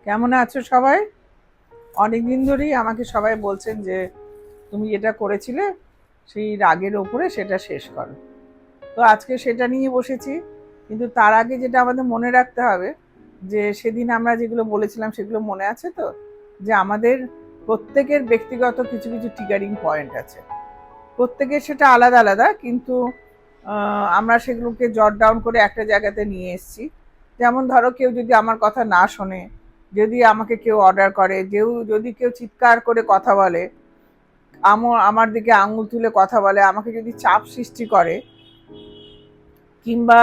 কেমন আছো সবাই? অনেকদিন ধরেই আমাকে সবাই বলছেন যে তুমি যেটা করেছিলে সেই রাগের ওপরে সেটা শেষ করো। তো আজকে সেটা নিয়ে বসেছি। কিন্তু তার আগে যেটা আমাদের মনে রাখতে হবে, যে সেদিন আমরা যেগুলো বলেছিলাম সেগুলো মনে আছে তো? যে আমাদের প্রত্যেকের ব্যক্তিগত কিছু কিছু ট্রিগারিং পয়েন্ট আছে, প্রত্যেকের সেটা আলাদা আলাদা, কিন্তু আমরা সেগুলোকে জট ডাউন করে একটা জায়গাতে নিয়ে এসেছি। যেমন ধরো, কেউ যদি আমার কথা না শোনে, যদি আমাকে কেউ অর্ডার করে, যদি কেউ চিৎকার করে কথা বলে, আমার দিকে আঙুল তুলে কথা বলে, আমাকে যদি চাপ সৃষ্টি করে, কিংবা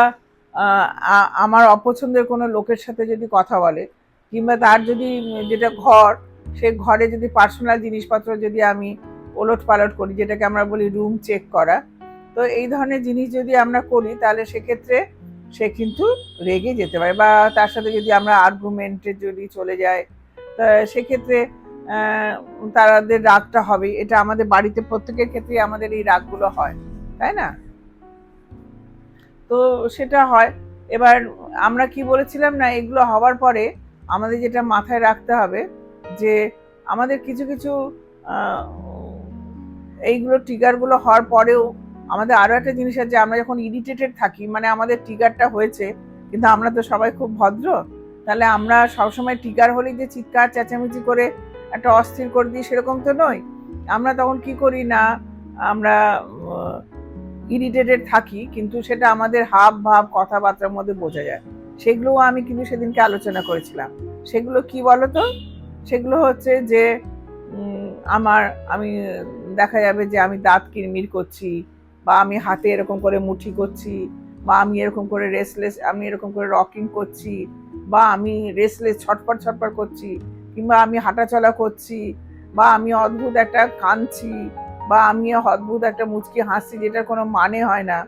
আমার অপছন্দের কোনো লোকের সাথে যদি কথা বলে, কিংবা তার যদি যেটা ঘর, সে ঘরে যদি পার্সোনাল জিনিসপত্র যদি আমি ওলট পালট করি, যেটাকে আমরা বলি রুম চেক করা, তো এই ধরনের জিনিস যদি আমরা করি, তাহলে সেক্ষেত্রে সে কিন্তু রেগে যেতে পারে, বা তার সাথে যদি আমরা আর্গুমেন্টে যদি চলে যাই, তা সেক্ষেত্রে তাদের রাগটা হবে। এটা আমাদের বাড়িতে প্রত্যেকের ক্ষেত্রে আমাদের এই রাগগুলো হয়, তাই না? তো সেটা হয়। এবার আমরা কি বলেছিলাম না, এগুলো হওয়ার পরে আমাদের যেটা মাথায় রাখতে হবে, যে আমাদের কিছু কিছু এইগুলো ট্রিগারগুলো হওয়ার পরেও আমাদের আরো একটা জিনিস আছে, আমরা যখন ইরিটেটেড থাকি, মানে আমাদের ট্রিগারটা হয়েছে, কিন্তু আমরা তো সবাই খুব ভদ্র, তাহলে আমরা সবসময় ট্রিগার হলেই যে চিৎকার চেঁচামেচি করে একটা অস্থির করে দিই, সেরকম তো নয়। আমরা তখন কি করি না, আমরা ইরিটেটেড থাকি, কিন্তু সেটা আমাদের হাব ভাব কথাবার্তার মধ্যে বোঝা যায়। সেগুলোও আমি কিন্তু সেদিনকে আলোচনা করেছিলাম। সেগুলো কি বলতো? সেগুলো হচ্ছে যে আমার আমি দেখা যাবে যে আমি দাঁত কিরমির করছি, বা আমি হাতে এরকম করে মুঠি করছি, বা আমি এরকম করে রেসলেস, আমি এরকম করে রকিং করছি, বা আমি রেসলেস ছটপট ছটপট করছি, কিংবা আমি হাঁটাচলা করছি, বা আমি অদ্ভুত একটা কাঁদছি, বা আমি অদ্ভুত একটা মুচকি হাসছি যেটার কোনো মানে হয় না।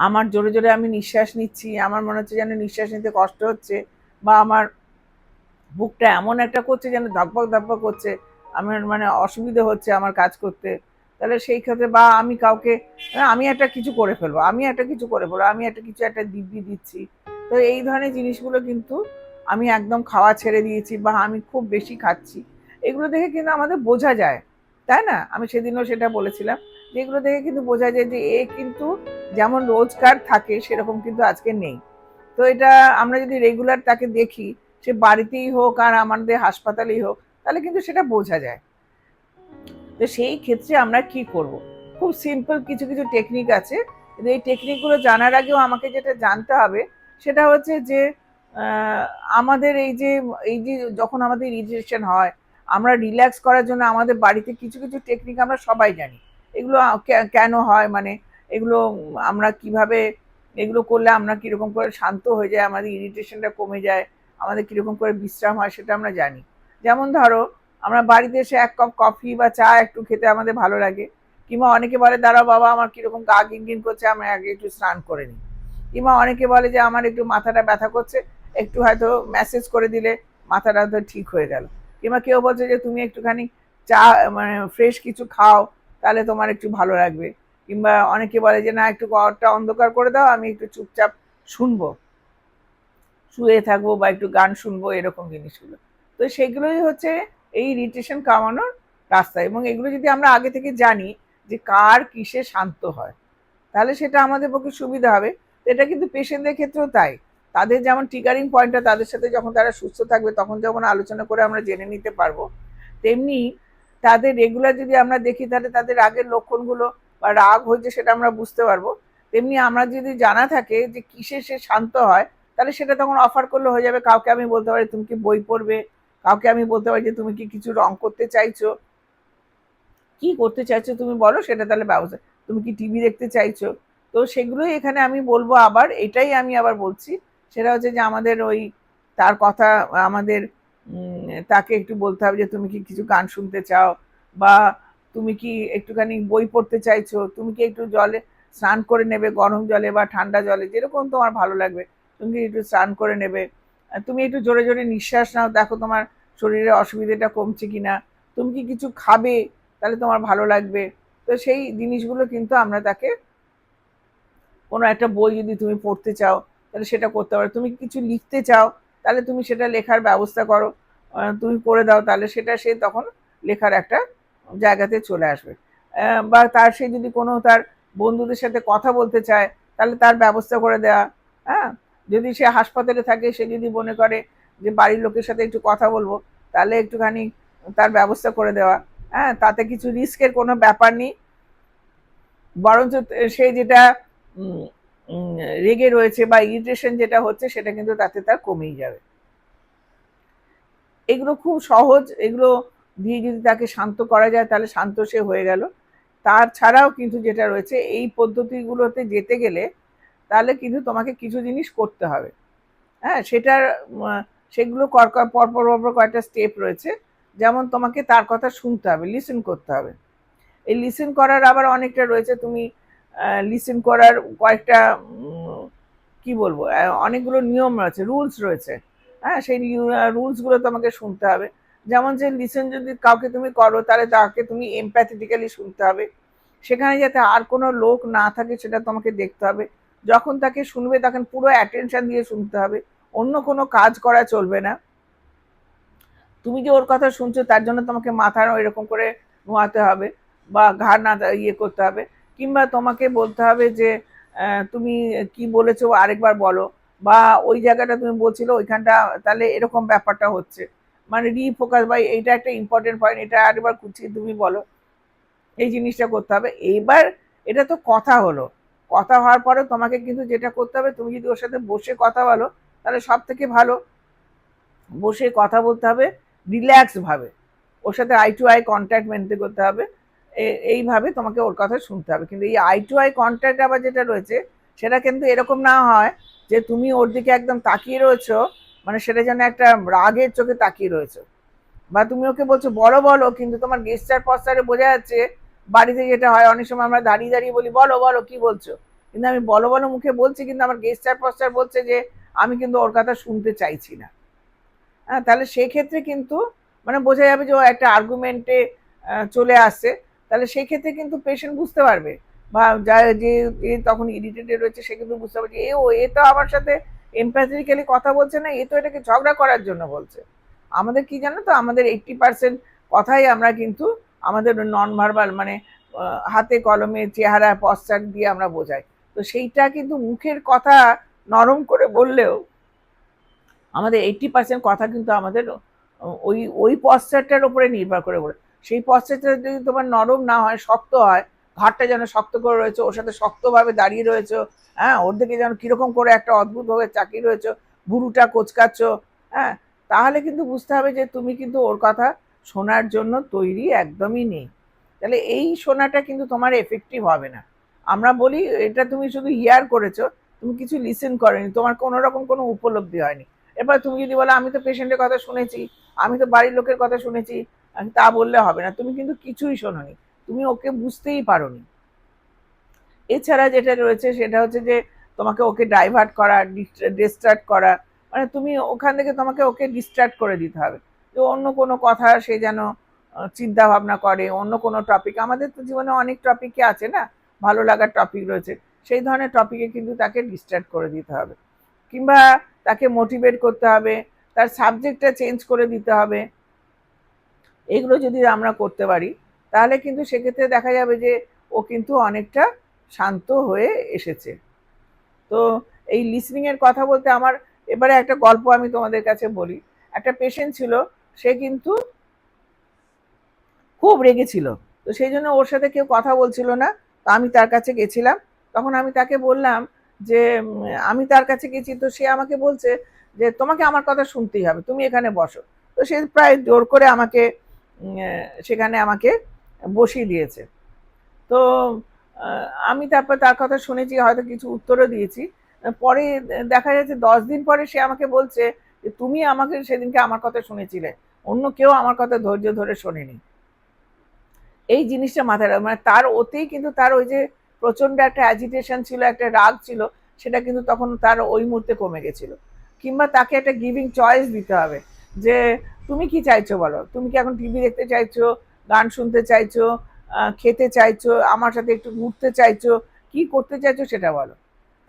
আমার জোরে জোরে আমি নিঃশ্বাস নিচ্ছি, আমার মনে হচ্ছে যেন নিঃশ্বাস নিতে কষ্ট হচ্ছে, বা আমার বুকটা এমন একটা করছে যেন ধকপক ধকপক করছে, আমার মানে অসুবিধে হচ্ছে আমার কাজ করতে। তাহলে সেই ক্ষেত্রে, বা আমি কাউকে, আমি একটা কিছু করে ফেলবো, আমি একটা কিছু করে ফেলবো, আমি একটা কিছু একটা দিব্যি দিচ্ছি। তো এই ধরনের জিনিসগুলো কিন্তু আমি একদম খাওয়া ছেড়ে দিয়েছি, বা আমি খুব বেশি খাচ্ছি, এগুলো দেখে কিন্তু আমাদের বোঝা যায়, তাই না? আমি সেদিনও সেটা বলেছিলাম, যে এগুলো দেখে কিন্তু বোঝা যায় যে এ কিন্তু যেমন রোজগার থাকে সেরকম কিন্তু আজকে নেই। তো এটা আমরা যদি রেগুলার তাকে দেখি, সে বাড়িতেই হোক আর আমাদের হাসপাতালেই হোক, তাহলে কিন্তু সেটা বোঝা যায়। তো সেই ক্ষেত্রে আমরা কি করব? খুব সিম্পল কিছু কিছু টেকনিক আছে, কিন্তু এই টেকনিকগুলো জানার আগেও আমাকে যেটা জানতে হবে, সেটা হচ্ছে যে আহ, আমাদের এই যে যখন আমাদের ইরিটেশন হয়, আমরা রিল্যাক্স করার জন্য আমাদের বাড়িতে কিছু কিছু টেকনিক আমরা সবাই জানি। এগুলো কেন হয়, মানে এগুলো আমরা কিভাবে, এগুলো করলে আমরা কিরকম করে শান্ত হয়ে যায়, আমাদের ইরিটেশনটা কমে যায়, আমাদের কিরকম করে বিশ্রাম হয়, সেটা আমরা জানি। যেমন ধরো, আমরা বাড়িতে এসে এক কাপ কফি বা চা একটু খেতে আমাদের ভালো লাগে, কিংবা অনেকে বলে দাঁড়াও বাবা আমার কিরকম গা গিনগিন করছে, আমি আগে একটু স্নান করে নিই। কিংবা অনেকে বলে যে আমার একটু মাথাটা ব্যথা করছে, একটু হয়তো ম্যাসেজ করে দিলে মাথাটা তো ঠিক হয়ে গেল। কিংবা কেউ বলছে যে তুমি একটুখানি চা, মানে ফ্রেশ কিছু খাও, তাহলে তোমার একটু ভালো লাগবে। কিংবা অনেকে বলে যে না, একটু ঘরটা অন্ধকার করে দাও, আমি একটু চুপচাপ শুনবো, শুয়ে থাকবো বা একটু গান শুনবো, এরকম জিনিসগুলো। তো সেগুলোই হচ্ছে এই ইরিটেশন কামানোর রাস্তা, এবং এগুলো যদি আমরা আগে থেকে জানি যে কার কিসে শান্ত হয়, তাহলে সেটা আমাদের পক্ষে সুবিধা হবে। এটা কিন্তু পেশেন্টদের ক্ষেত্রেও তাই। তাদের যেমন ট্রিগারিং পয়েন্টটা তাদের সাথে যখন তারা সুস্থ থাকবে তখন যখন আলোচনা করে আমরা জেনে নিতে পারবো, তেমনি তাদের রেগুলার যদি আমরা দেখি, তাহলে তাদের রাগের লক্ষণগুলো বা রাগ হয়েছে সেটা আমরা বুঝতে পারবো। তেমনি আমরা যদি জানা থাকে যে কিসে সে শান্ত হয়, তাহলে সেটা তখন অফার করলে হয়ে যাবে। কাউকে আমি বলতে পারি তুমি কি বই পড়বে, কাউকে আমি বলতে পারি যে তুমি কি কিছু রং করতে চাইছো, কি করতে চাইছো তুমি বলো, সেটা তাহলে ব্যবস্থা, তুমি কি টিভি দেখতে চাইছো। তো সেগুলোই এখানে আমি বলবো। আবার এটাই আমি আবার বলছি, সেটা হচ্ছে যে আমাদের ওই তার কথা, আমাদের তাকে একটু বলতে হবে যে তুমি কি কিছু গান শুনতে চাও, বা তুমি কি একটুখানি বই পড়তে চাইছো, তুমি কি একটু জলে স্নান করে নেবে, গরম জলে বা ঠান্ডা জলে, যেরকম তোমার ভালো লাগবে, তুমি কি একটু স্নান করে নেবে, তুমি একটু জোরে জোরে নিঃশ্বাস নাও, দেখো তোমার শরীরে অসুবিধাটা কমছে কিনা, তুমি কি কিছু খাবে, তাহলে তোমার ভালো লাগবে। তো সেই জিনিসগুলো কিন্তু আমরা তাকে, কোনো একটা বই যদি তুমি পড়তে চাও, তাহলে সেটা করতে পারো। তুমি কিছু লিখতে চাও, তাহলে তুমি সেটা লেখার ব্যবস্থা করো, তুমি করে দাও, তাহলে সেটা সে তখন লেখার একটা জায়গাতে চলে আসবে। বা তার সে যদি কোনো তার বন্ধুদের সাথে কথা বলতে চায়, তাহলে তার ব্যবস্থা করে দেওয়া। হ্যাঁ, যদি সে হাসপাতালে থাকে, সে যদি মনে করে যে বাড়ির লোকের সাথে একটু কথা বলবো, তাহলে একটুখানি তার ব্যবস্থা করে দেওয়া। হ্যাঁ, তাতে কিছু রিস্কের কোনো ব্যাপার নেই, বরঞ্চ সে যেটা উম, উম, রেগে রয়েছে বা ইরিটেশন যেটা হচ্ছে, সেটা কিন্তু তাতে তার কমেই যাবে। এগুলো খুব সহজ, এগুলো দিয়ে যদি তাকে শান্ত করা যায়, তাহলে শান্ত সে হয়ে গেল। তার ছাড়াও কিন্তু যেটা রয়েছে, এই পদ্ধতিগুলোতে যেতে গেলে তাহলে কিন্তু তোমাকে কিছু জিনিস করতে হবে। হ্যাঁ, সেটার সেগুলো পরপর পরপর কয়েকটা স্টেপ রয়েছে। যেমন তোমাকে তার কথা শুনতে হবে, লিসেন করতে হবে। এই লিসেন করার আবার অনেকটা রয়েছে। তুমি লিসেন করার কয়েকটা কি বলবো, অনেকগুলো নিয়ম রয়েছে, রুলস রয়েছে। হ্যাঁ, সেই রুলসগুলো তোমাকে শুনতে হবে। যেমন যে লিসেন যদি কাউকে তুমি করো, তাহলে তাকে তুমি এমপ্যাথেটিক্যালি শুনতে হবে। সেখানে যাতে আর কোনো লোক না থাকে সেটা তোমাকে দেখতে হবে। যখন তাকে শুনবে তখন পুরো অ্যাটেনশন দিয়ে শুনতে হবে, অন্য কোনো কাজ করা চলবে না। তুমি যে ওর কথা শুনছো তার জন্য তোমাকে মাথা এরকম করে নোয়াতে হবে বা ঘাড় না করতে হবে, কিংবা তোমাকে বলতে হবে যে তুমি কি বলেছো আরেকবার বলো, বা ওই জায়গাটা তুমি বলছিলে ওইখানটা তাহলে এরকম ব্যাপারটা হচ্ছে, মানে রিফোকাস, বা এইটা একটা ইম্পর্টেন্ট পয়েন্ট, এটা আরেকবার খুঁজছি তুমি বলো, এই জিনিসটা করতে হবে। এইবার এটা তো কথা হলো, কথা হওয়ার পরে তোমাকে কিন্তু যেটা করতে হবে, তুমি যদি ওর সাথে বসে কথা বলো, তাহলে সব থেকে ভালো বসে কথা বলতে হবে, রিল্যাক্স ভাবে, ওর সাথে eye to eye contact maintain করতে হবে। এইভাবে তোমাকে ওর কথা শুনতে হবে। কিন্তু এই আই টু আই কন্ট্যাক্ট আবার যেটা রয়েছে, সেটা কিন্তু এরকম না হয় যে তুমি ওর দিকে একদম তাকিয়ে রয়েছো, মানে সেটা যেন একটা রাগের চোখে তাকিয়ে রয়েছো, বা তুমি ওকে বলছো বলো বলো, কিন্তু তোমার গেস্টার পস্টারে বোঝা যাচ্ছে। বাড়িতে যেটা হয়, অনেক সময় আমরা দাঁড়িয়ে দাঁড়িয়ে বলি বলো বলো কি বলছো, কিন্তু আমি বলো বলো মুখে বলছি, কিন্তু আমার গেস্টার পস্টার বলছে যে আমি কিন্তু ওর কথা শুনতে চাইছি না। হ্যাঁ, তাহলে সেক্ষেত্রে কিন্তু মানে বোঝা যাবে যে ও একটা আর্গুমেন্টে চলে আসছে। তাহলে সেই ক্ষেত্রে কিন্তু পেশেন্ট বুঝতে পারবে, বা যা যে যে তখন ইরিটেটেড রয়েছে সে কিন্তু বুঝতে পারবে যে এ তো আমার সাথে এমপ্যাথেটিক্যালি কথা বলছে না, এ তো এটাকে ঝগড়া করার জন্য বলছে। আমাদের কি জানো তো, আমাদের 80% কথাই আমরা কিন্তু আমাদের নন ভার্বাল, মানে হাতে কলমে চেহারা পশ্চাৎ দিয়ে আমরা বোঝাই। তো সেইটা কিন্তু মুখের কথা নরম করে বললেও আমাদের 80% কথা কিন্তু আমাদের ওই ওই পশ্চারটার উপরে নির্ভর করে বলে। সেই পশ্চারটা যদি তোমার নরম না হয়, শক্ত হয়, ঘাটটা যেন শক্ত করে রয়েছে, ওর সাথে শক্তভাবে দাঁড়িয়ে রয়েছে, হ্যাঁ, ওর দিকে যেন কিরকম করে একটা অদ্ভুতভাবে চাকিয়ে রয়েছে, ভুরুটা কোচকাচ্ছ, হ্যাঁ, তাহলে কিন্তু বুঝতে হবে যে তুমি কিন্তু ওর কথা শোনার জন্য তৈরি একদমই নেই। তাহলে এই শোনাটা কিন্তু তোমার এফেক্টিভ হবে না। আমরা বলি এটা তুমি শুধু হিয়ার করেছো, তুমি কিছু লিসেন করেনি, তোমার কোনো রকম কোনো উপলব্ধি হয়নি। এবার তুমি যদি বলো আমি তো পেশেন্টের কথা শুনেছি, আমি তো বাড়ির লোকের কথা শুনেছি, তা বললে হবে না, তুমি কিন্তু কিছুই শোনোনি, তুমি ওকে বুঝতেই পারোনি। এছাড়া যেটা রয়েছে সেটা হচ্ছে যে তোমাকে ওকে ডাইভার্ট করা, ডিস্ট্রাক্ট করা, মানে তুমি ওখান থেকে তোমাকে ওকে ডিস্ট্রাক্ট করে দিতে হবে, যে অন্য কোনো কথা সে যেন চিন্তা ভাবনা করে, অন্য কোনো টপিক। আমাদের তো জীবনে অনেক টপিকই আছে না, ভালো লাগার টপিক রয়েছে, সেই ধরনের টপিকে কিন্তু তাকে ডিস্ট্রাক্ট করে দিতে হবে, কিংবা তাকে মোটিভেট করতে হবে, তার সাবজেক্টটা চেঞ্জ করে দিতে হবে। এগুলো যদি আমরা করতে পারি, তাহলে কিন্তু সেক্ষেত্রে দেখা যাবে যে ও কিন্তু অনেকটা শান্ত হয়ে এসেছে। তো এই লিসনিং এর কথা বলতে আমার এবারে একটা গল্প আমি তোমাদের কাছে বলি। একটা পেশেন্ট ছিল, সে কিন্তু খুব রেগেছিল। তো সেই জন্য ওর সাথে কেউ কথা বলছিল না। তো আমি তার কাছে গেছিলাম। তখন আমি তাকে বললাম যে আমি তার কাছে গেছি, তো সে আমাকে বলছে যে তোমাকে আমার কথা শুনতেই হবে, তুমি এখানে বসো। তো সে প্রায় জোর করে আমাকে সেখানে আমাকে বসিয়ে দিয়েছে। তো আমি তারপর তার কথা শুনেছি, হয়তো কিছু উত্তরও দিয়েছি। পরে দেখা যাচ্ছে 10 দিন পরে সে আমাকে বলছে যে তুমি আমাকে সেদিনকে আমার কথা শুনেছিলে, অন্য কেউ আমার কথা ধৈর্য ধরে শোনেনি। এই জিনিসটা মাথায় রাখ, মানে তার ওতেই কিন্তু তার ওই যে প্রচন্ড একটা অ্যাজিটেশন ছিল, একটা রাগ ছিল, সেটা কিন্তু তখন তার ওই মুহূর্তে কমে গেছিল। কিংবা তাকে একটা গিভিং চয়েস দিতে হবে, যে তুমি কি চাইছো বলো, তুমি কি এখন টিভি দেখতে চাইছো, গান শুনতে চাইছো, খেতে চাইছো, আমার সাথে একটু ঘুরতে চাইছো, কি করতে চাইছো সেটা বলো।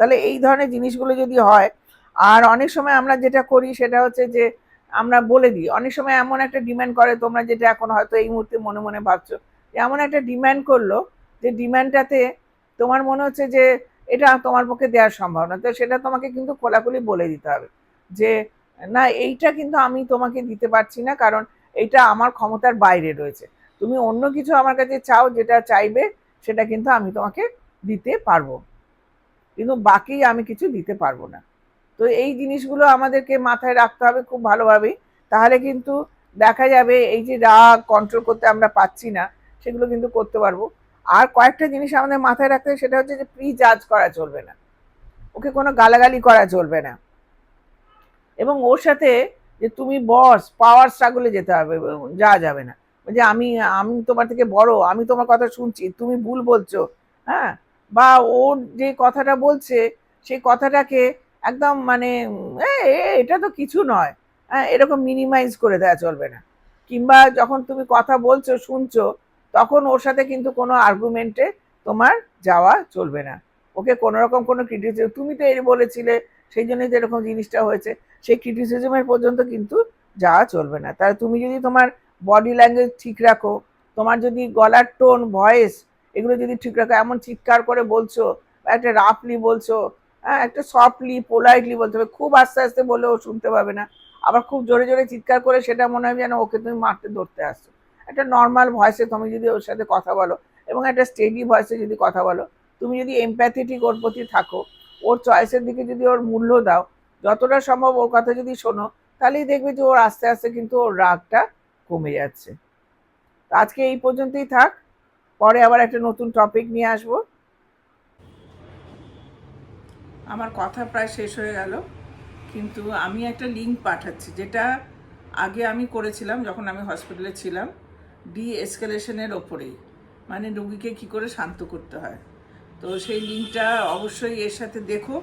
তাহলে এই ধরনের জিনিসগুলো যদি হয়, আর অনেক সময় আমরা যেটা করি সেটা হচ্ছে যে আমরা বলে দিই, অনেক সময় এমন একটা ডিমান্ড করে, তোমরা যেটা এখন হয়তো এই মুহূর্তে মনে মনে ভাবছো, এমন একটা ডিমান্ড করলো যে ডিমান্ডটাতে তোমার মনে হচ্ছে যে এটা তোমার পক্ষে দেওয়ার সম্ভব না, তো সেটা তোমাকে কিন্তু খোলাখুলি বলে দিতে হবে যে না, এইটা কিন্তু আমি তোমাকে দিতে পারছি না, কারণ এইটা আমার ক্ষমতার বাইরে রয়েছে। তুমি অন্য কিছু আমার কাছে চাও, যেটা চাইবে সেটা কিন্তু আমি তোমাকে দিতে পারবো, কিন্তু বাকি আমি কিছু দিতে পারবো না। তো এই জিনিসগুলো আমাদেরকে মাথায় রাখতে হবে খুব ভালোভাবেই, তাহলে কিন্তু দেখা যাবে এই যে রাগ কন্ট্রোল করতে আমরা পাচ্ছি না, সেগুলো কিন্তু করতে পারবো। আর কয়েকটা জিনিস আমাদের মাথায় রাখতে হবে, সেটা হচ্ছে যে প্রি জাজ করা চলবে না, ওকে কোনো গালাগালি করা চলবে না, এবং ওর সাথে যে তুমি বস পাওয়ার স্ট্রাগলে যেতে হবে, যাওয়া যাবে না যে আমি আমি তোমার থেকে বড়, আমি তোমার কথা শুনছি, তুমি ভুল বলছো, হ্যাঁ, বা ওর যে কথাটা বলছে সেই কথাটাকে একদম মানে এটা তো কিছু নয়, হ্যাঁ, এরকম মিনিমাইজ করে দেওয়া চলবে না। কিংবা যখন তুমি কথা বলছো শুনছো, তখন ওর সাথে কিন্তু কোনো আর্গুমেন্টে তোমার যাওয়া চলবে না। ওকে কোনো রকম কোনো ক্রিটিসিজম, তুমি তো এই বলেছিলে সেই জন্যই তো এরকম জিনিসটা হয়েছে, সেই ক্রিটিসিজমের পর্যন্ত কিন্তু যাওয়া চলবে না। তাহলে তুমি যদি তোমার বডি ল্যাঙ্গুয়েজ ঠিক রাখো, তোমার যদি গলার টোন ভয়েস এগুলো যদি ঠিক রাখো, এমন চিৎকার করে বলছো বা একটা রাফলি বলছো, হ্যাঁ, একটা সফটলি পোলাইটলি বলতে হবে, খুব আস্তে আস্তে বলে ও শুনতে পাবে না, আবার খুব জোরে জোরে চিৎকার করে সেটা মনে হবে যেন ওকে তুমি মারতে ধরতে আসছো। একটা নর্মাল ভয়েসে তুমি যদি ওর সাথে কথা বলো, এবং একটা স্টেডি ভয়েসে যদি কথা বলো, তুমি যদি এমপ্যাথেটিক ওর প্রতি থাকো, ওর চয়েসের দিকে যদি ওর মূল্য দাও, যতটা সম্ভব ওর কথা যদি শোনো, তাহলেই দেখবে যে ওর আস্তে আস্তে কিন্তু ওর রাগটা কমে যাচ্ছে। আজকে এই পর্যন্তই থাক, পরে আবার একটা নতুন টপিক নিয়ে আসবো। আমার কথা প্রায় শেষ হয়ে গেল, কিন্তু আমি একটা লিঙ্ক পাঠাচ্ছি, যেটা আগে আমি করেছিলাম যখন আমি হসপিটালে ছিলাম, ডি এসকেলেশনের ওপরেই, মানে রোগীকে কী করে শান্ত করতে হয়। তো সেই লিঙ্কটা অবশ্যই এর সাথে দেখো,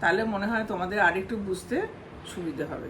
তাহলে মনে হয় তোমাদের আরেকটু বুঝতে সুবিধে হবে।